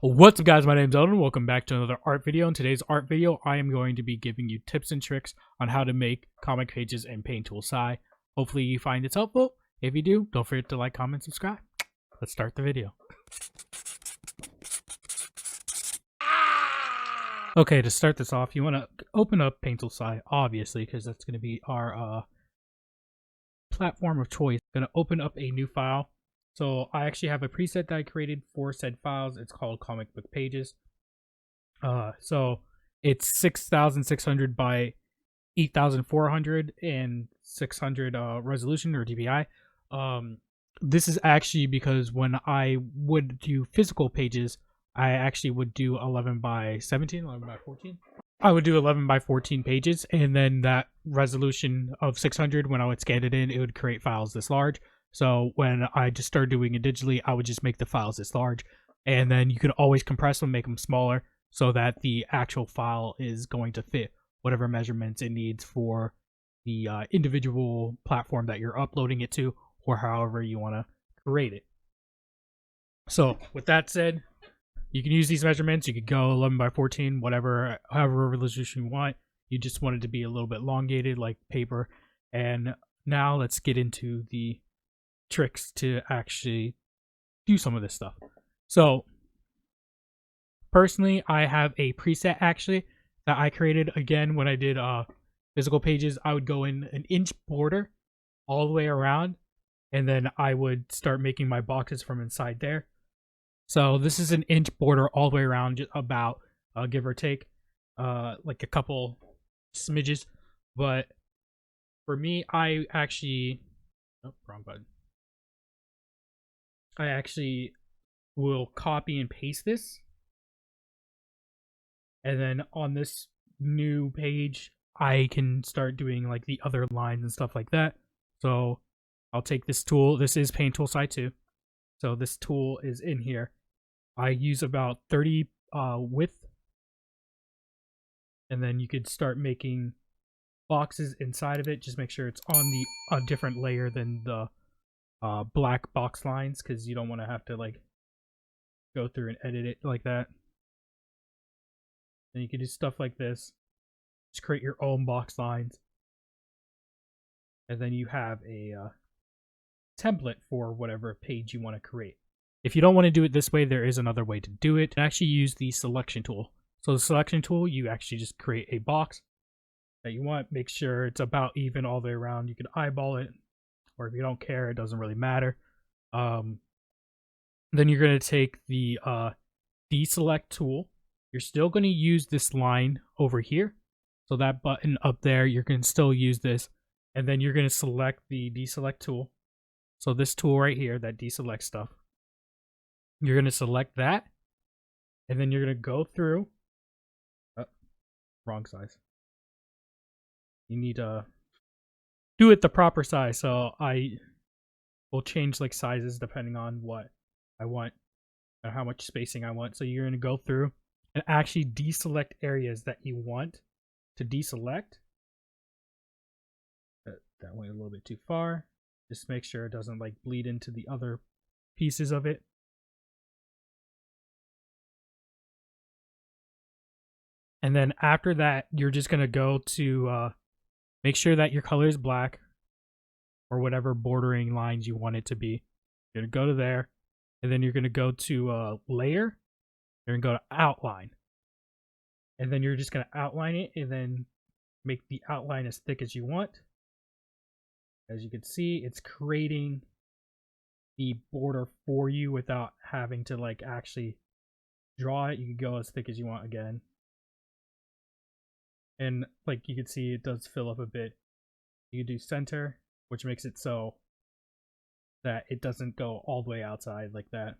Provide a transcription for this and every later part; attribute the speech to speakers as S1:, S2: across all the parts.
S1: What's up, guys? My name's Eldon. Welcome back to another art video. In today's art video, I am going to be giving you tips and tricks on how to make comic pages in Paint Tool Sci. Hopefully you find this helpful. If you do, don't forget to like, comment, subscribe. Let's start the video. Okay, to start this off, you want to open up Paint Tool Sci, obviously, because that's going to be our platform of choice. I'm going to open up a new file. So I actually have a preset that I created for said files. It's called Comic Book Pages. So it's 6,600 by 8,400 and 600 resolution or DPI. This is actually because when I would do physical pages, I actually would do 11 by 17, 11 by 14. I would do 11 by 14 pages, and then that resolution of 600, when I would scan it in, it would create files this large. So when I just started doing it digitally, I would just make the files this large, and then you can always compress them, make them smaller, so that the actual file is going to fit whatever measurements it needs for the individual platform that you're uploading it to, or however you want to create it. So with that said, you can use these measurements. You could go 11 by 14, whatever, however resolution you want. You just want it to be a little bit elongated like paper. And now let's get into the tricks to actually do some of this stuff. So personally, I have a preset actually that I created. Again, when I did physical pages, I would go in an inch border all the way around, and then I would start making my boxes from inside there. So this is an inch border all the way around, just about give or take like a couple smidges. But for me, I actually wrong button. I actually will copy and paste this, and then on this new page I can start doing like the other lines and stuff like that. So I'll take this tool. This is Paint Tool Sci 2, so this tool is in here. I use about 30 width, and then you could start making boxes inside of it. Just make sure it's on the a different layer than the black box lines, because you don't want to have to like go through and edit it like that. And you can do stuff like this. Just create your own box lines, and then you have a template for whatever page you want to create. If you don't want to do it this way, there is another way to do it. Actually use the selection tool. So the selection tool, you actually just create a box that you want. Make sure it's about even all the way around. You can eyeball it, or if you don't care, it doesn't really matter. Then you're going to take the deselect tool. You're still going to use this line over here. So that button up there, you're going to still use this. And then you're going to select the deselect tool. So this tool right here, that deselect stuff. You're going to select that, and then you're going to go through. Wrong size. You need to do it the proper size. So I will change like sizes depending on what I want and how much spacing I want. So you're going to go through and actually deselect areas that you want to deselect. That went a little bit too far. Just make sure it doesn't like bleed into the other pieces of it. And then after that, you're just going to go to make sure that your color is black, or whatever bordering lines you want it to be. You're going to go to there, and then you're going to go to layer. You're going to go to outline. And then you're just going to outline it, and then make the outline as thick as you want. As you can see, it's creating the border for you without having to like actually draw it. You can go as thick as you want again. And like you can see, it does fill up a bit. You can do center, which makes it so that it doesn't go all the way outside like that.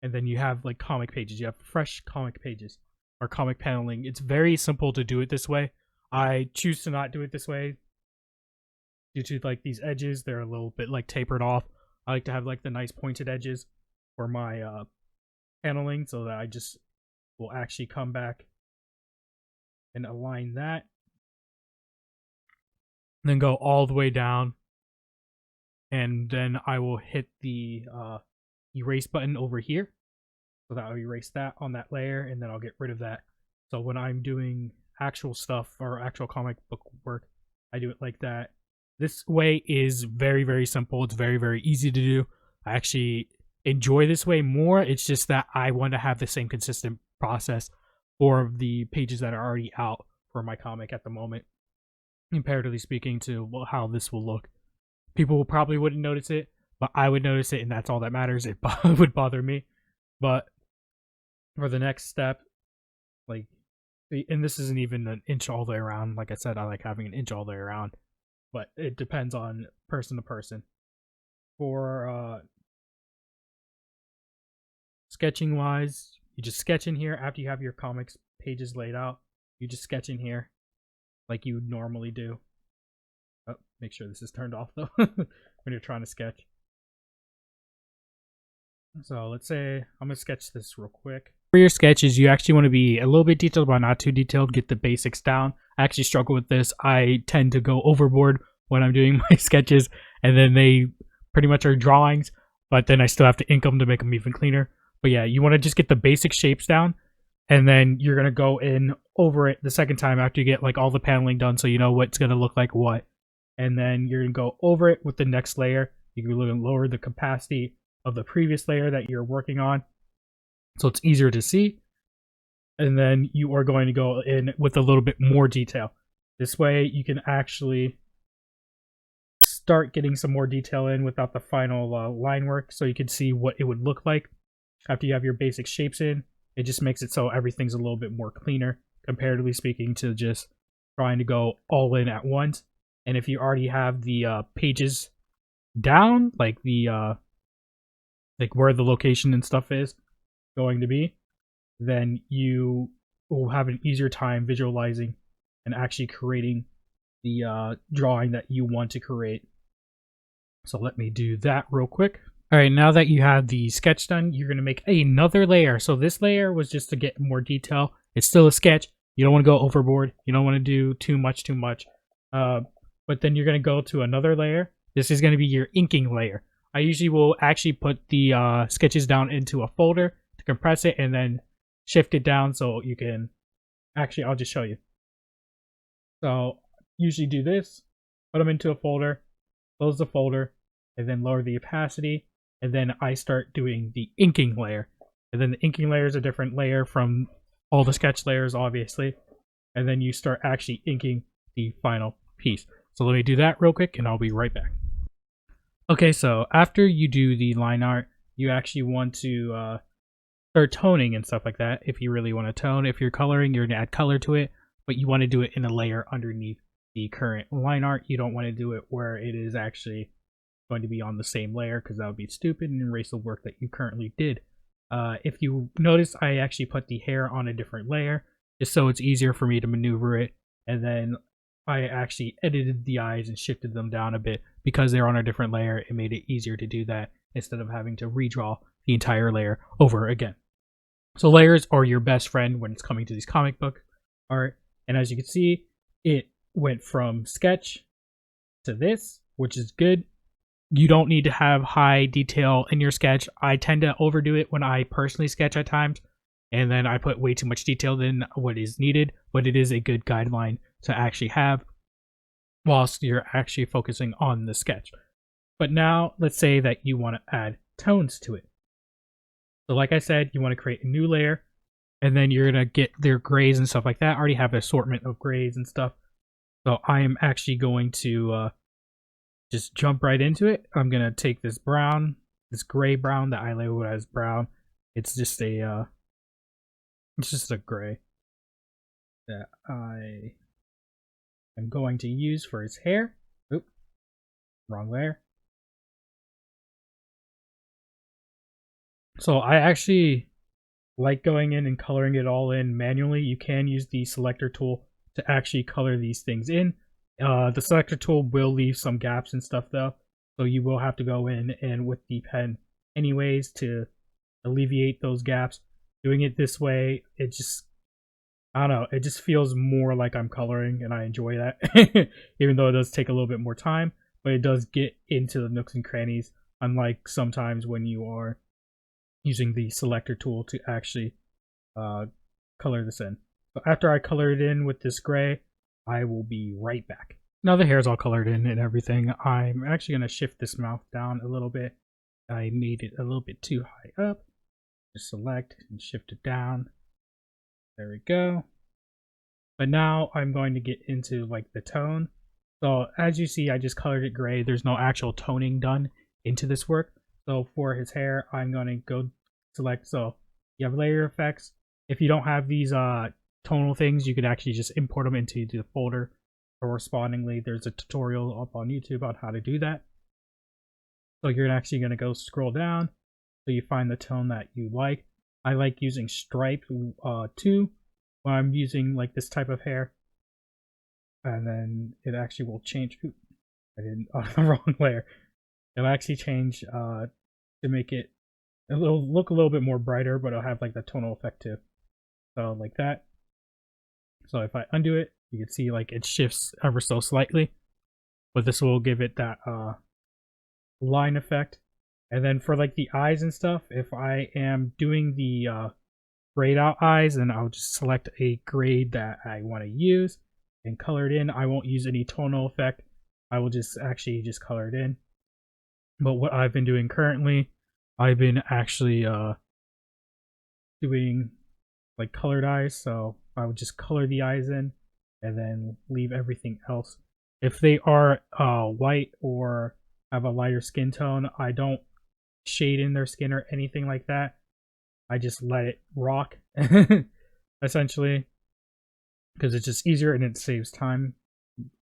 S1: And then you have like comic pages. You have fresh comic pages or comic paneling. It's very simple to do it this way. I choose to not do it this way due to like these edges. They're a little bit like tapered off. I like to have like the nice pointed edges for my paneling, so that I just will actually come back and align that, then go all the way down, and then I will hit the erase button over here, So that will erase that on that layer, and then I'll get rid of that. So when I'm doing actual stuff or actual comic book work, I do it like that. This way is very, very simple. It's very, very easy to do. I actually enjoy this way more. It's just that I want to have the same consistent process for the pages that are already out for my comic at the moment, comparatively speaking to how this will look. People probably wouldn't notice it, but I would notice it, and that's all that matters. It would bother me. But for the next step, like, and this isn't even an inch all the way around. Like I said, I like having an inch all the way around, but it depends on person to person. For sketching wise, you just sketch in here after you have your comics pages laid out. You just sketch in here like you would normally do. Oh, make sure this is turned off though when you're trying to sketch. So let's say I'm gonna sketch this real quick. For your sketches, you actually want to be a little bit detailed, but not too detailed. Get the basics down. I actually struggle with this. I tend to go overboard when I'm doing my sketches, and then they pretty much are drawings, but then I still have to ink them to make them even cleaner. But yeah, you want to just get the basic shapes down, and then you're gonna go in over it the second time after you get like all the paneling done, so you know what's gonna look like what. And then you're gonna go over it with the next layer. You can lower the capacity of the previous layer that you're working on, so it's easier to see. And then you are going to go in with a little bit more detail. This way you can actually start getting some more detail in without the final line work, so you can see what it would look like after you have your basic shapes in. It just makes it so everything's a little bit more cleaner, comparatively speaking to just trying to go all in at once. And if you already have the pages down, like the like where the location and stuff is going to be, then you will have an easier time visualizing and actually creating the drawing that you want to create. So let me do that real quick. All right, now that you have the sketch done, you're going to make another layer. So this layer was just to get more detail. It's still a sketch. You don't want to go overboard. You don't want to do too much. But then you're going to go to another layer. This is going to be your inking layer. I usually will actually put the sketches down into a folder to compress it and then shift it down so you can... Actually, I'll just show you. So usually do this, put them into a folder, close the folder, and then lower the opacity, and then I start doing the inking layer. And then the inking layer is a different layer from all the sketch layers, obviously. And then you start actually inking the final piece. So let me do that real quick, and I'll be right back. Okay, so after you do the line art, you actually want to start toning and stuff like that. If you really want to tone, if you're coloring, you're going to add color to it, but you want to do it in a layer underneath the current line art. You don't want to do it where it is actually going to be on the same layer, because that would be stupid and erase the work that you currently did. If you notice, I actually put the hair on a different layer just so it's easier for me to maneuver it, and then I actually edited the eyes and shifted them down a bit because they're on a different layer. It made it easier to do that instead of having to redraw the entire layer over again. So layers are your best friend when it's coming to these comic book art. And as you can see, it went from sketch to this, which is good. You don't need to have high detail in your sketch. I tend to overdo it when I personally sketch at times, and then I put way too much detail than what is needed, but it is a good guideline to actually have whilst you're actually focusing on the sketch. But now let's say that you want to add tones to it. So like I said, you want to create a new layer, and then you're going to get their grays and stuff like that. I already have an assortment of grays and stuff. So I am actually going to just jump right into it. I'm going to take this brown, this gray brown that I label as brown. It's just a gray that I am going to use for his hair. Oop, wrong layer. So I actually like going in and coloring it all in manually. You can use the selector tool to actually color these things in. The selector tool will leave some gaps and stuff though, so you will have to go in and with the pen anyways to alleviate those gaps. Doing it this way, it just, I don't know, it just feels more like I'm coloring, and I enjoy that. Even though it does take a little bit more time, but it does get into the nooks and crannies, unlike sometimes when you are, using the selector tool to actually color this in. So after I color it in with this gray, I will be right back. Now the hair's all colored in and everything. I'm actually going to shift this mouth down a little bit. I made it a little bit too high up. Just select and shift it down. There we go. But now I'm going to get into like the tone. So as you see, I just colored it gray. There's no actual toning done into this work. So for his hair, I'm going to go select. So you have layer effects. If you don't have these tonal things, you could actually just import them into the folder. Correspondingly, there's a tutorial up on YouTube on how to do that. So you're actually going to go scroll down so you find the tone that you like. I like using stripe 2 when I'm using like this type of hair. And then it actually will change. Ooh, I didn't on the wrong layer. It'll actually change to make it look a little bit more brighter, but it'll have like the tonal effect too. So like that. So if I undo it, you can see like it shifts ever so slightly, but this will give it that line effect. And then for like the eyes and stuff, if I am doing the grayed out eyes, then I'll just select a grade that I want to use and color it in. I won't use any tonal effect. I will just actually just color it in. But what I've been doing currently, I've been actually doing like colored eyes. So I would just color the eyes in and then leave everything else. If they are white or have a lighter skin tone, I don't shade in their skin or anything like that. I just let it rock essentially, because it's just easier and it saves time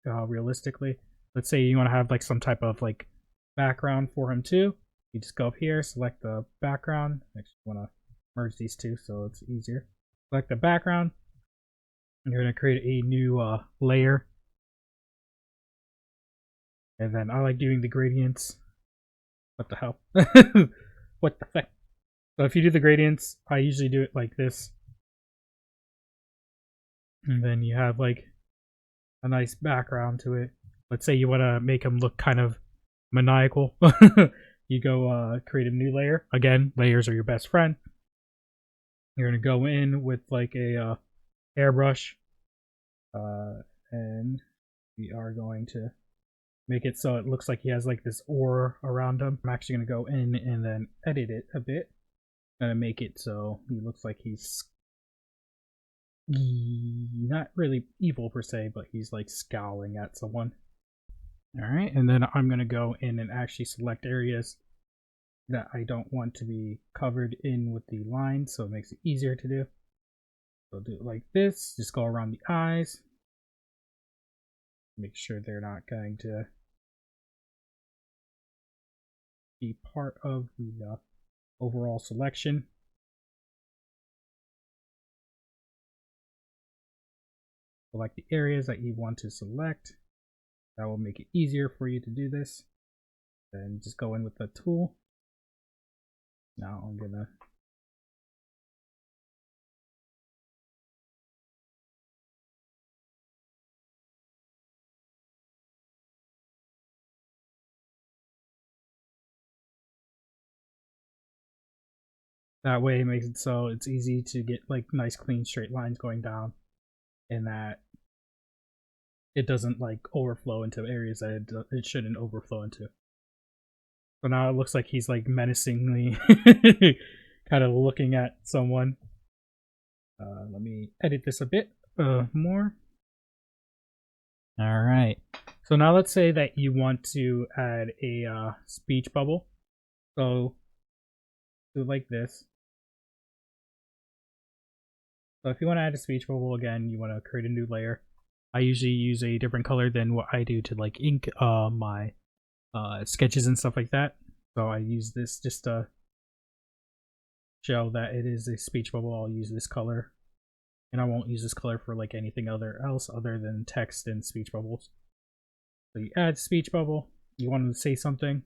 S1: realistically. Let's say you want to have like some type of like background for him too. You just go up here, select the background. I actually want to merge these two so it's easier. Select the background. You're going to create a new layer. And then I like doing the gradients. What the hell? What the heck? So if you do the gradients, I usually do it like this. And then you have like a nice background to it. Let's say you want to make them look kind of maniacal. You go create a new layer. Again, layers are your best friend. You're going to go in with like a airbrush. And we are going to make it so it looks like he has like this aura around him. I'm actually going to go in and then edit it a bit. I'm going to make it so he looks like he's not really evil per se, but he's like scowling at someone. Alright, and then I'm going to go in and actually select areas that I don't want to be covered in with the line, so it makes it easier to do. So do it like this, just go around the eyes. Make sure they're not going to be part of the overall selection. Select the areas that you want to select. That will make it easier for you to do this. Then just go in with the tool. Now I'm gonna that way it makes it so it's easy to get like nice clean straight lines going down, and that it doesn't like overflow into areas that it shouldn't overflow into. So now it looks like he's like menacingly kind of looking at someone. Let me edit this a bit more. All right. So now let's say that you want to add a speech bubble. So do it like this. So if you want to add a speech bubble, again, you want to create a new layer. I usually use a different color than what I do to like ink my sketches and stuff like that. So I use this just to show that it is a speech bubble. I'll use this color, and I won't use this color for like anything else other than text and speech bubbles. So you add speech bubble. You want to say something.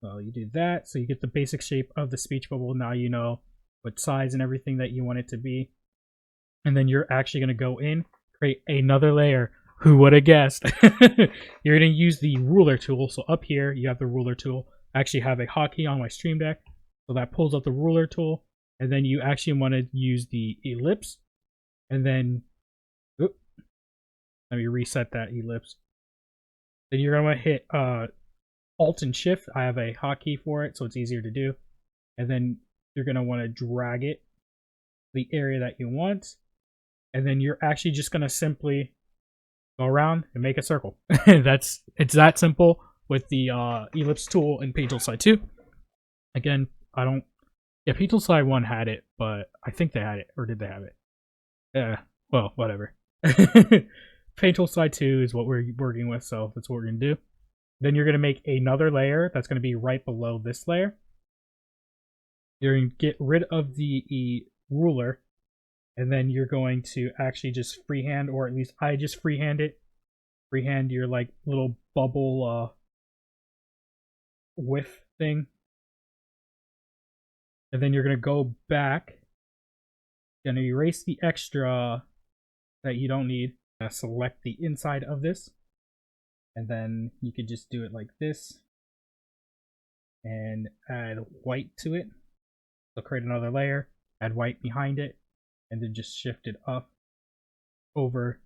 S1: Well, you do that, so you get the basic shape of the speech bubble. Now you know what size and everything that you want it to be. And then you're actually going to go in, create another layer Who would have guessed? You're going to use the ruler tool. So up here, you have the ruler tool. I actually have a hotkey on my stream deck. So that pulls up the ruler tool. And then you actually want to use the ellipse. And then, let me reset that ellipse. Then you're going to hit Alt and Shift. I have a hotkey for it, so it's easier to do. And then you're going to want to drag it to the area that you want. And then you're actually just going to simply go around and make a circle. It's that simple with the ellipse tool in Paint Tool Slide 2. Again, Paint Tool Slide 1 had it, but I think they had it, or did they have it? Well, whatever. Paint Tool Slide 2 is what we're working with, so that's what we're going to do. Then you're going to make another layer that's going to be right below this layer. You're going to get rid of the ruler, and then you're going to actually just freehand, or at least I just freehand it. Freehand your like little bubble width thing. And then you're going to go back. You're going to erase the extra that you don't need. Select the inside of this. And then you could just do it like this. And add white to it. So create another layer. Add white behind it. And then just shift it up over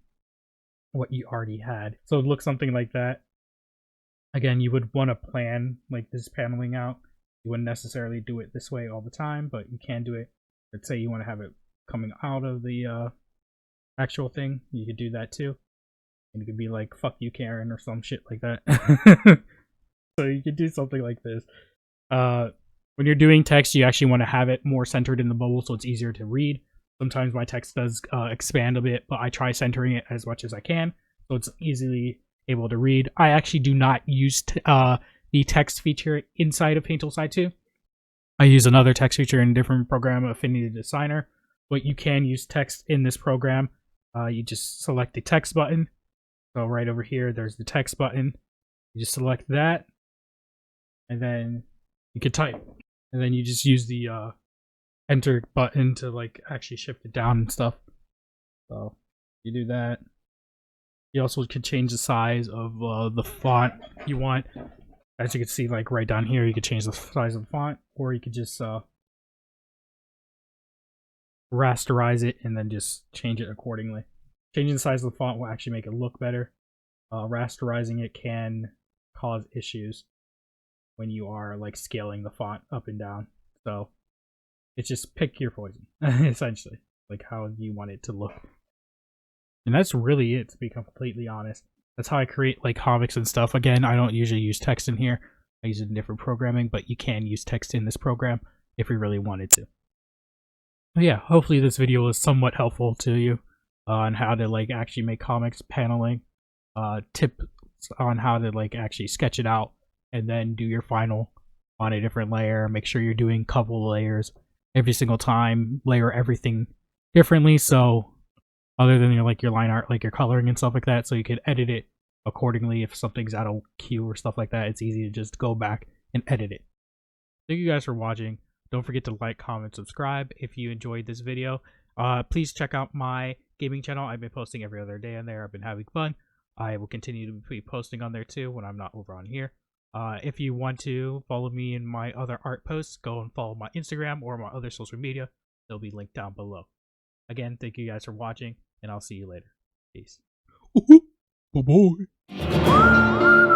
S1: what you already had. So it looks something like that. Again, you would want to plan like this paneling out. You wouldn't necessarily do it this way all the time, but you can do it. Let's say you want to have it coming out of the actual thing. You could do that too. And it could be like, fuck you, Karen, or some shit like that. So you could do something like this. When you're doing text, you actually want to have it more centered in the bubble so it's easier to read. Sometimes my text does expand a bit, but I try centering it as much as I can so it's easily able to read. I actually do not use the text feature inside of Paint Tool Slide 2. I use another text feature in a different program, Affinity Designer. But you can use text in this program. You just select the text button. So right over here, there's the text button. You just select that, and then you can type. And then you just use the enter button to like actually shift it down and stuff. So you do that. You also could change the size of the font you want. As you can see, like right down here, you could change the size of the font, or you could just rasterize it and then just change it accordingly. Changing the size of the font will actually make it look better. Rasterizing it can cause issues when you are like scaling the font up and down. So it's just pick your poison, essentially, like how you want it to look. And that's really it, to be completely honest. That's how I create like comics and stuff. Again, I don't usually use text in here. I use it in different programming, but you can use text in this program if you really wanted to. But yeah, hopefully this video was somewhat helpful to you on how to like actually make comics, paneling, tips on how to like actually sketch it out and then do your final on a different layer. Make sure you're doing a couple layers every single time. Layer everything differently, so other than your line art, like your coloring and stuff like that, so you can edit it accordingly. If something's out of cue or stuff like that, it's easy to just go back and edit it. Thank you guys for watching. Don't forget to like, comment, subscribe if you enjoyed this video. Please check out my gaming channel. I've been posting every other day on there. I've been having fun. I will continue to be posting on there too when I'm not over on here. If you want to follow me in my other art posts, go and follow my Instagram or my other social media. They'll be linked down below. Again, thank you guys for watching, and I'll see you later. Peace. Bye-bye.